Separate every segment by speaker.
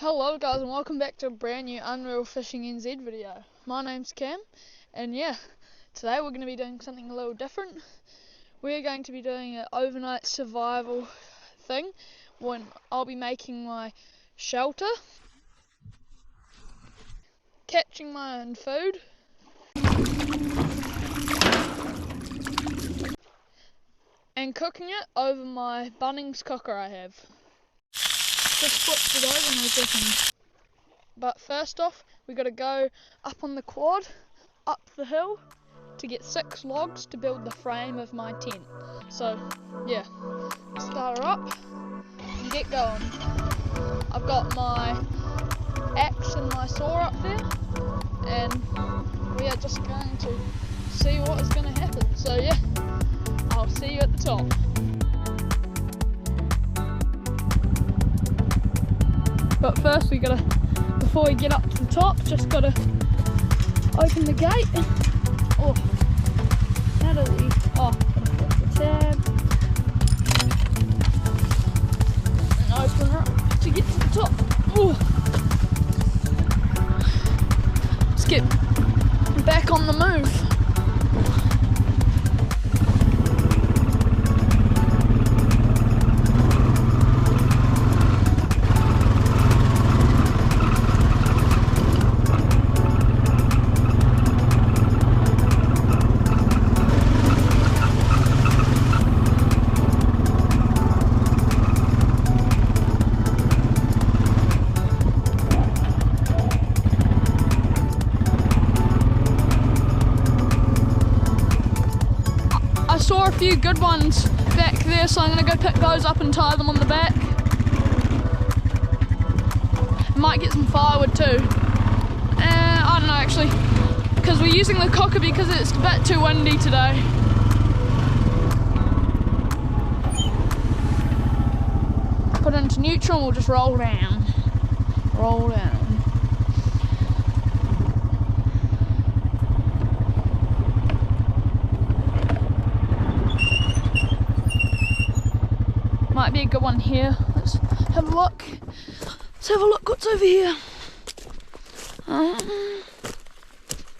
Speaker 1: Hello guys, and welcome back to a brand new Unreal Fishing NZ video. My name's Cam, and yeah, today we're going to be doing something a little different. We're going to be doing an overnight survival thing when I'll be making my shelter, catching my own food, and cooking it over my Bunnings cooker I have. Just flipped it over no seconds. But first off, we got to go up on the quad, up the hill, to get 6 logs to build the frame of my tent. So yeah, start her up and get going. I've got my axe and my saw up there, and we are just going to see what is going to happen. So yeah, I'll see you at the top. But first we gotta, before we get up to the top, just gotta open the gate. Oh, how do we? Oh, gotta flip the tab and open her up to get to the top. Oh, let's get back on the move. I saw a few good ones back there, so I'm going to go pick those up and tie them on the back. Might get some firewood too. I don't know actually, because we're using the cooker because it's a bit too windy today. Put it into neutral and we'll just roll down. Roll down. Might be a good one here. Let's have a look. Let's have a look what's over here.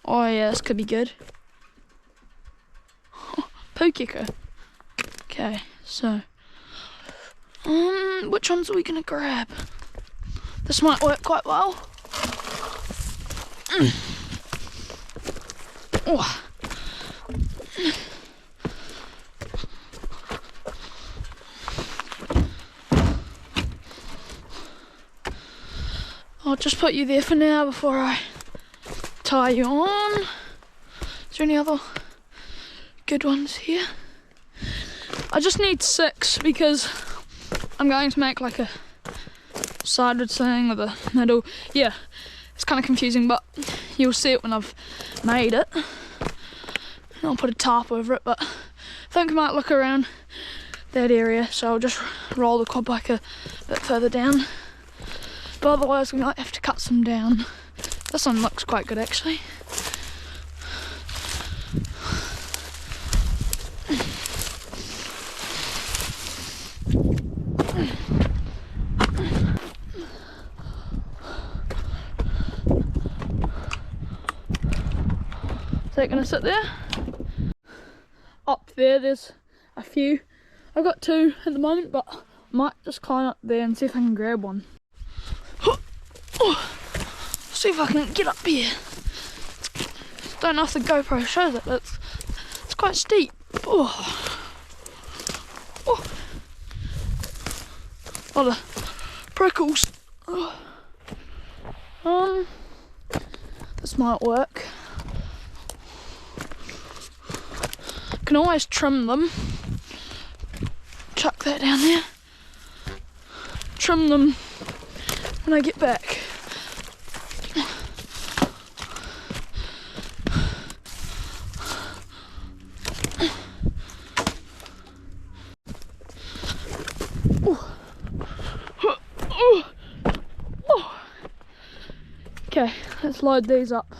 Speaker 1: Oh yeah, this could be good. Pukeka. Okay, so which ones are we gonna grab? This might work quite well. Oh. I'll just put you there for now before I tie you on. Is there any other good ones here? I just need 6 because I'm going to make like a sideward thing with a middle. Yeah, it's kind of confusing, but you'll see it when I've made it. And I'll put a tarp over it, but I think I might look around that area, so I'll just roll the quad bike a bit further down. But otherwise we might have to cut some down. This one looks quite good actually. Is that gonna sit there? Up there's a few. I've got 2 at the moment, but I might just climb up there and see if I can grab one. Oh, see if I can get up here. Don't know if the GoPro shows it, but it's quite steep. Oh. Oh. A lot of prickles. Oh. This might work. Can always trim them. Chuck that down there. Trim them when I get back. Okay, let's load these up.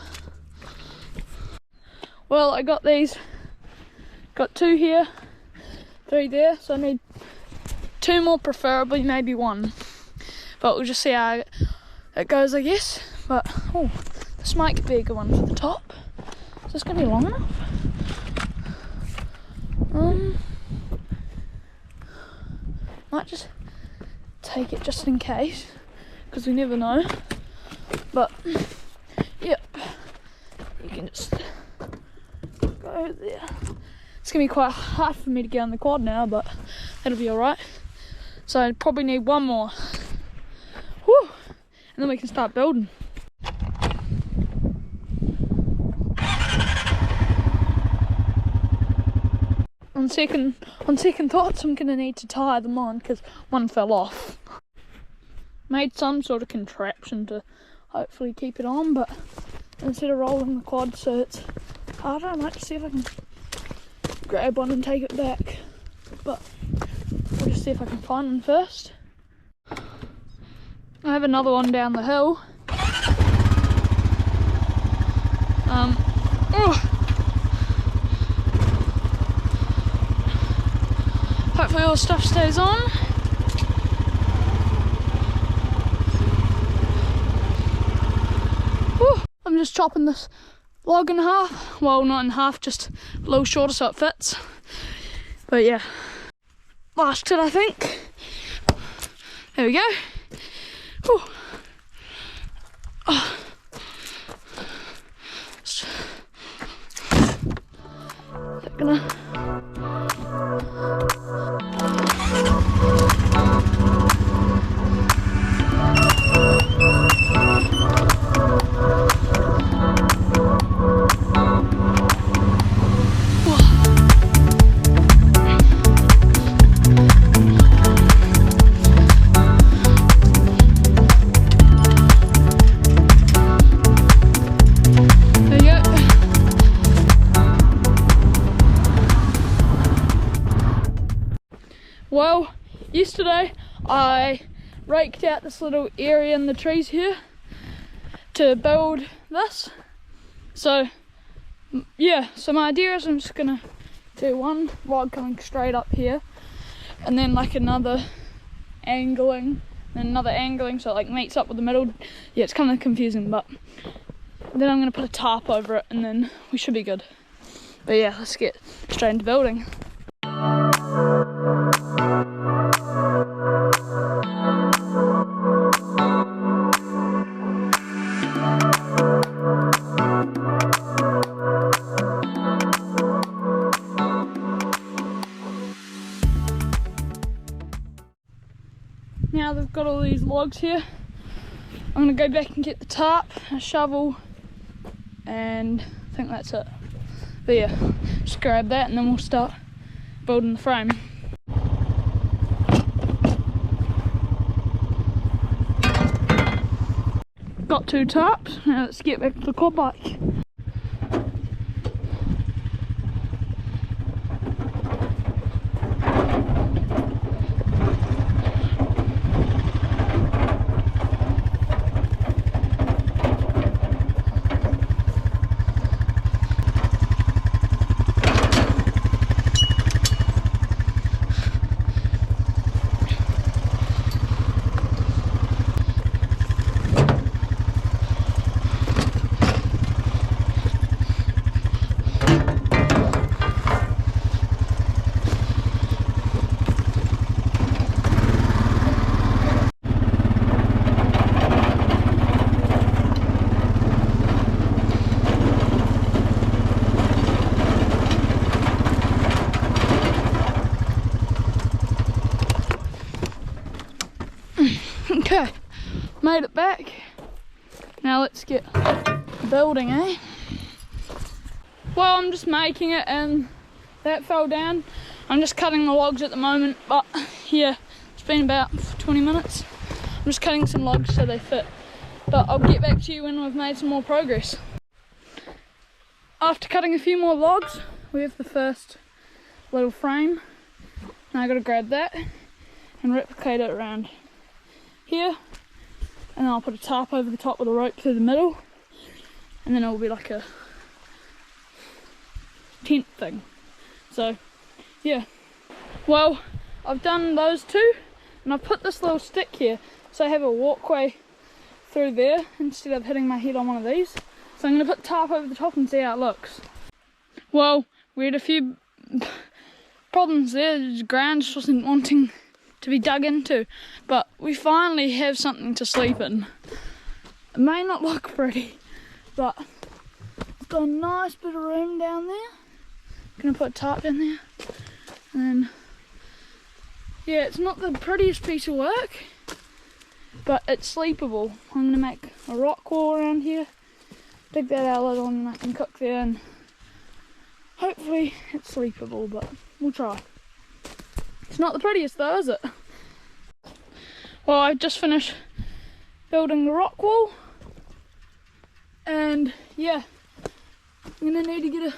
Speaker 1: Well, I got these. Got 2 here, 3 there, so I need 2 more, preferably maybe 1. But we'll just see how it goes, I guess. But oh, this might be a good one for the top. Is this gonna be long enough? Might just take it just in case, because we never know. But yep, you can just go there. It's gonna be quite hard for me to get on the quad now, but that'll be alright. So I probably need one more. Whew. And then we can start building. On second thoughts, I'm gonna need to tie them on because one fell off. Made some sort of contraption to hopefully keep it on, but instead of rolling the quad so it's harder, I might see if I can grab one and take it back. But we'll just see if I can find one first. I have another one down the hill. Hopefully all the stuff stays on. Whew. I'm just chopping this log in half. Well, not in half, just a little shorter so it fits. But yeah, last it I think. There we go. Whew. Oh. Is that gonna... Well, yesterday I raked out this little area in the trees here to build this. So yeah, so my idea is I'm just gonna do one log coming straight up here and then like another angling and another angling so it like meets up with the middle. Yeah, it's kind of confusing, but then I'm gonna put a tarp over it and then we should be good. But yeah, let's get straight into building. Now they've got all these logs here, I'm gonna go back and get the tarp, a shovel, and I think that's it. But yeah, just grab that and then we'll start building the frame. Got 2 tarps, now let's get back to the quad bike. Okay, made it back. Now let's get building, eh? Well, I'm just making it and that fell down. I'm just cutting the logs at the moment, but yeah, it's been about 20 minutes. I'm just cutting some logs so they fit. But I'll get back to you when we've made some more progress. After cutting a few more logs, we have the first little frame. Now I gotta grab that and replicate it around here, and then I'll put a tarp over the top with a rope through the middle, and then it will be like a tent thing. So yeah, well, I've done those two and I've put this little stick here so I have a walkway through there instead of hitting my head on one of these. So I'm going to put tarp over the top and see how it looks. Well, we had a few problems there. The ground just wasn't wanting to be dug into, but we finally have something to sleep in. It may not look pretty, but it's got a nice bit of room down there. I'm going to put a tarp down there, and then yeah, it's not the prettiest piece of work, but it's sleepable. I'm going to make a rock wall around here, dig that out a little, and I can cook there, and hopefully it's sleepable, but we'll try. It's not the prettiest though, is it? Well, I've just finished building the rock wall, and yeah, I'm going to need to get a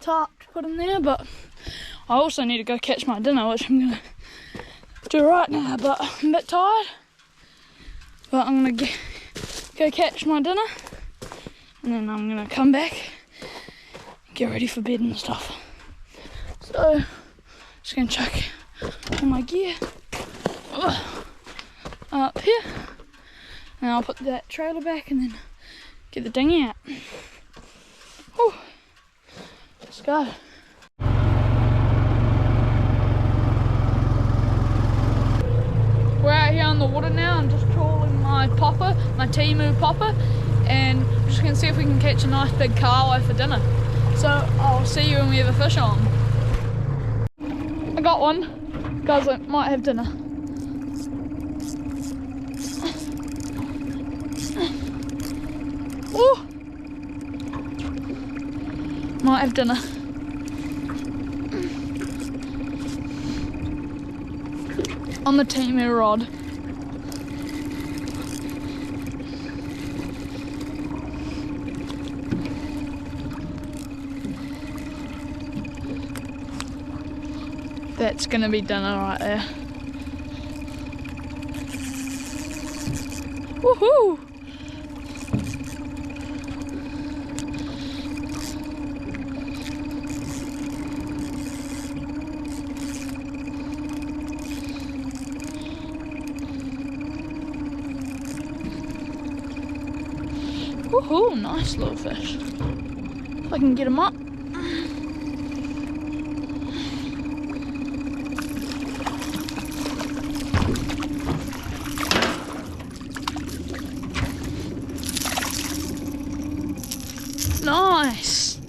Speaker 1: tarp to put in there, but I also need to go catch my dinner, which I'm going to do right now, but I'm a bit tired. But I'm going to go catch my dinner, and then I'm going to come back, get ready for bed and stuff. So, just going to chuck all my gear up here, and I'll put that trailer back and then get the dinghy out. Whew. Let's go. We're out here on the water now. I'm just trawling my popper, my Timu popper, and I'm just going to see if we can catch a nice big kahawai for dinner. So I'll see you when we have a fish on. I got one. Guys, I might have dinner. Oh! Might have dinner. On the Timu rod. That's gonna be dinner right there. Woohoo! Woohoo! Nice little fish. If I can get him up. Nice!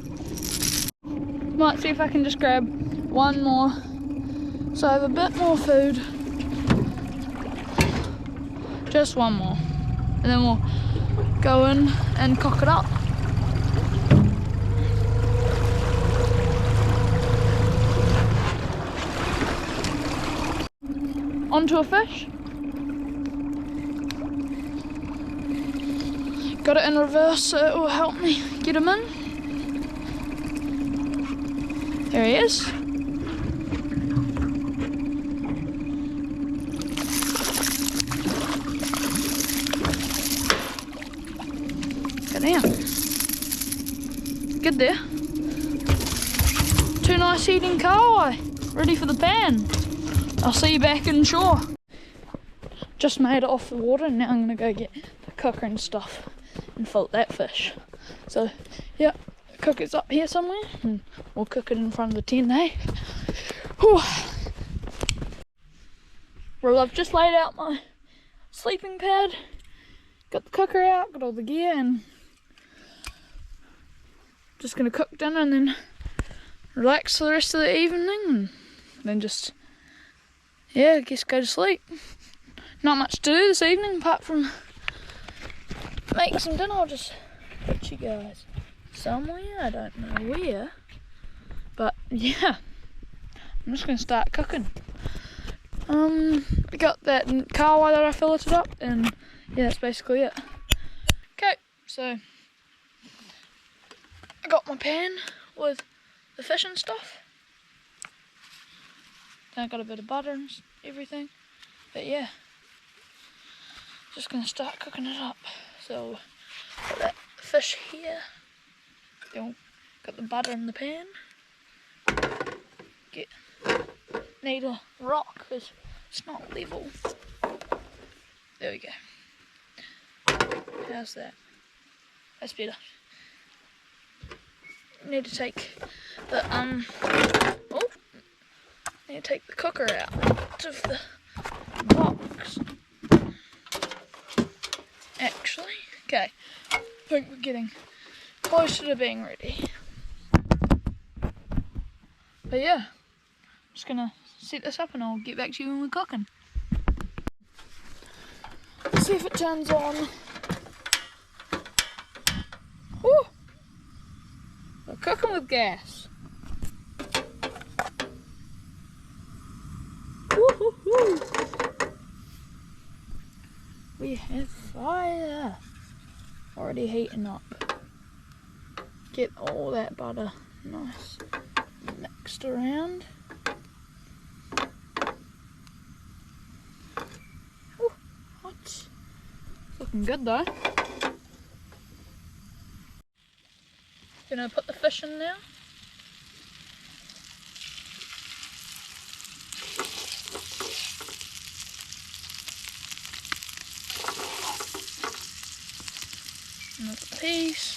Speaker 1: Might see if I can just grab one more so I have a bit more food. Just one more. And then we'll go in and cook it up. Onto a fish. Got it in reverse so it will help me get him in. There he is. Go down. Good there. Two nice eating kahawai, ready for the pan. I'll see you back in shore. Just made it off the water and now I'm gonna go get the cooker and stuff and fillet that fish. So yeah, the cooker's up here somewhere and we'll cook it in front of the tent, eh? Whew. Well, I've just laid out my sleeping pad, got the cooker out, got all the gear, and just gonna cook dinner and then relax for the rest of the evening and then just, yeah, I guess go to sleep. Not much to do this evening apart from make some dinner. I'll just put you guys somewhere, I don't know where, but yeah, I'm just going to start cooking. I got that kahawai that I filleted up, and yeah, that's basically it. Okay, so I got my pan with the fish and stuff. Then I got a bit of butter and everything, but yeah, just going to start cooking it up. So got that fish here, then got the butter in the pan. Need a rock because it's not level. There we go. How's that? That's better. Need to take the need to take the cooker out of the box. Actually, okay. I think we're getting closer to being ready. But yeah, I'm just gonna set this up and I'll get back to you when we're cooking. Let's see if it turns on. Woo! We're cooking with gas. Woo-hoo-hoo! We have fire already heating up. Get all that butter nice mixed around. Ooh, hot. Looking good though. Gonna put the fish in now. Another piece.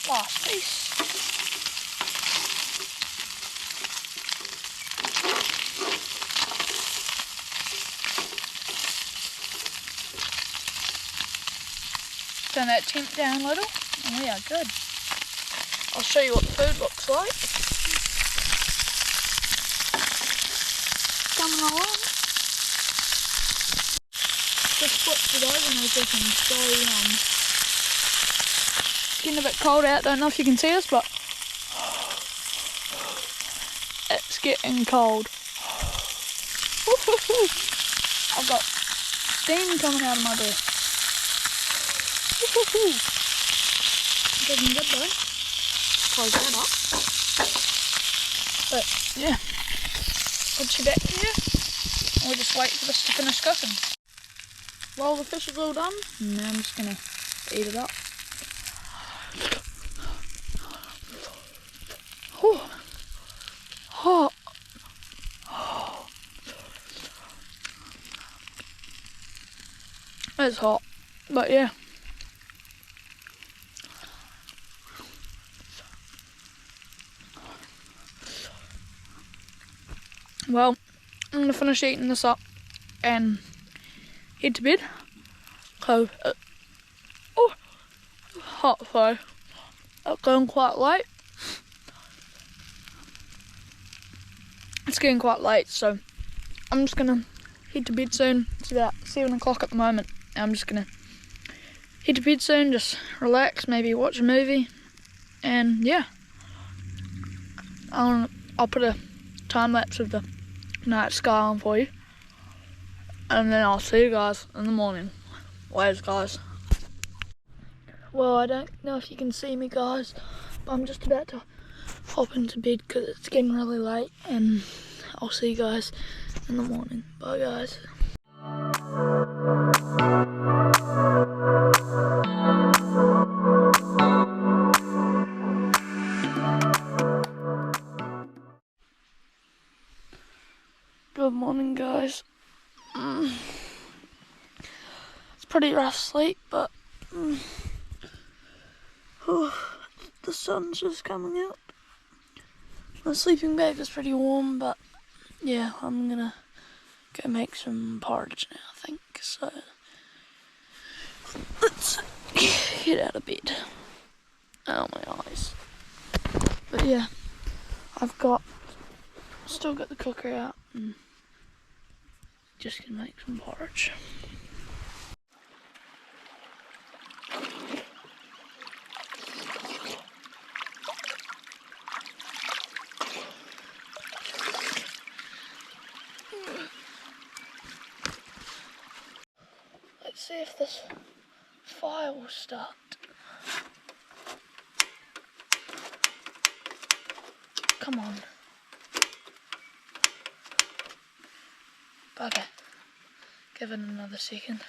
Speaker 1: Last piece. Turn that temp down a little, and we are good. I'll show you what the food looks like. Coming along. Just flipped it over and it's looking so yum. It's getting a bit cold out, don't know if you can see us, but it's getting cold. I've got steam coming out of my breath. Looking good though. Close that up. But yeah, put you back here and we'll just wait for this to finish cooking. While the fish is all done, now I'm just gonna eat it up. Oh, hot. It's hot, but yeah. Well, I'm gonna finish eating this up and head to bed. So, hot though. It's going quite late. It's getting quite late, so I'm just gonna head to bed soon. It's about 7 o'clock at the moment. I'm just gonna head to bed soon, just relax, maybe watch a movie, and yeah. I'll put a time lapse of the night sky on for you, and then I'll see you guys in the morning. Later, guys. Well, I don't know if you can see me, guys, but I'm just about to hop into bed because it's getting really late, and I'll see you guys in the morning. Bye, guys. Good morning, guys. It's pretty rough sleep, but the sun's just coming out. My sleeping bag is pretty warm, but yeah, I'm gonna go make some porridge now, I think. So let's get out of bed. Oh, my eyes. But yeah, still got the cooker out and just gonna make some porridge. Let's see if this fire will start. Come on. Bugger. Give it another second.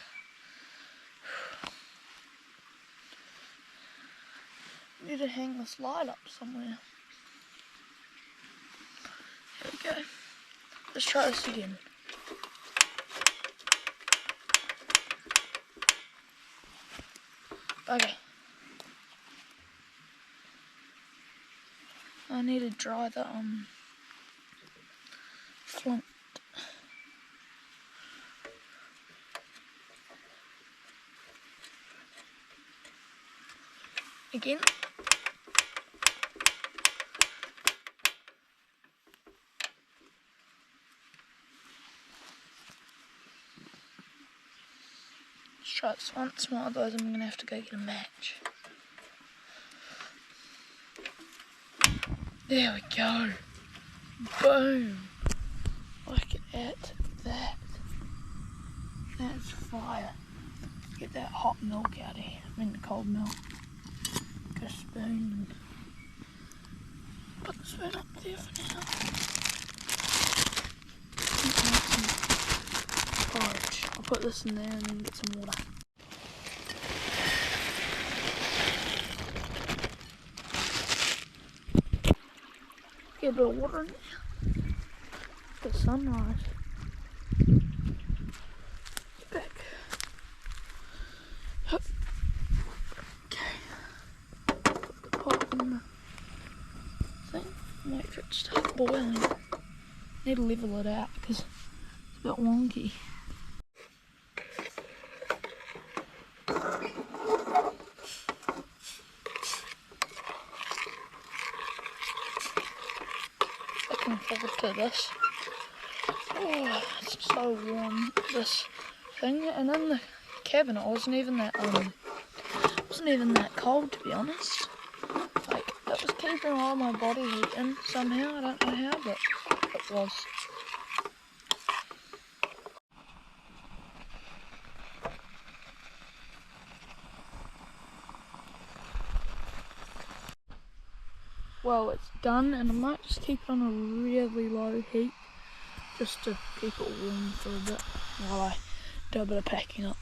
Speaker 1: Need to hang this light up somewhere. There we go. Let's try this again. Okay. I need to dry the flint. Again. Let's try this once more, otherwise I'm gonna have to go get a match. There we go. Boom. Look at that. That's fire. Get that hot milk out of here. I mean the cold milk. Get a spoon and put the spoon up there for now. Porridge. I'll put this in there and then get some water. Get a bit of water in there. The sunrise. Back. Hup. Okay. Put the pot in the thing. Wait for it to start boiling. Need to level it out because it's a bit wonky. Looking forward to this. Oh, it's so warm, this thing, and in the cabin it wasn't even that cold, to be honest. Like, it was keeping all my body heat in somehow, I don't know how, but it was. Well, it's done, and I might just keep it on a really low heat just to keep it warm for a bit while I do a bit of packing up.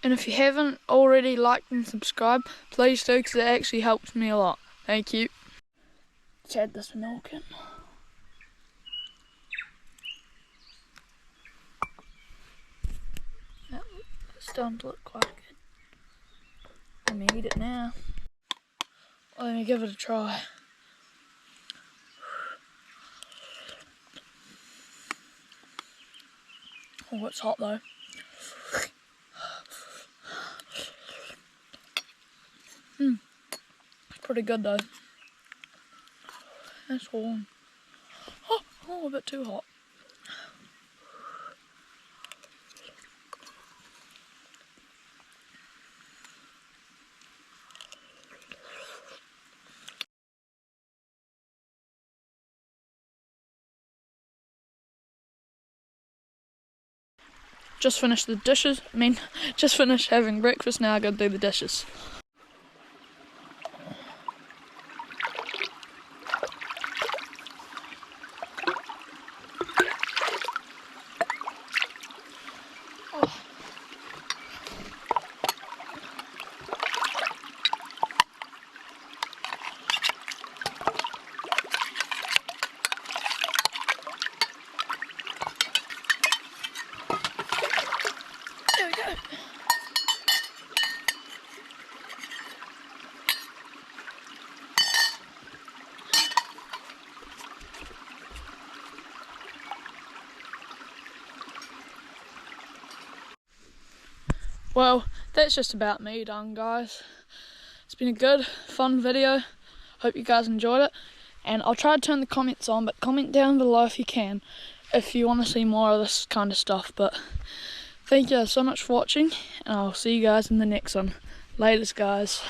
Speaker 1: And if you haven't already liked and subscribed, please do, because it actually helps me a lot. Thank you. Let's add this milk in. It's starting to look quite good. Let me eat it now. Let me give it a try. Oh, it's hot though. It's pretty good though. It's warm. Oh, a bit too hot. Just finished the dishes. Just finished having breakfast. Now I gotta do the dishes. There we go. Well, that's just about me done, guys. It's been a good, fun video. Hope you guys enjoyed it. And I'll try to turn the comments on, but comment down below if you can, if you want to see more of this kind of stuff. But thank you guys so much for watching, and I'll see you guys in the next one. Laters, guys.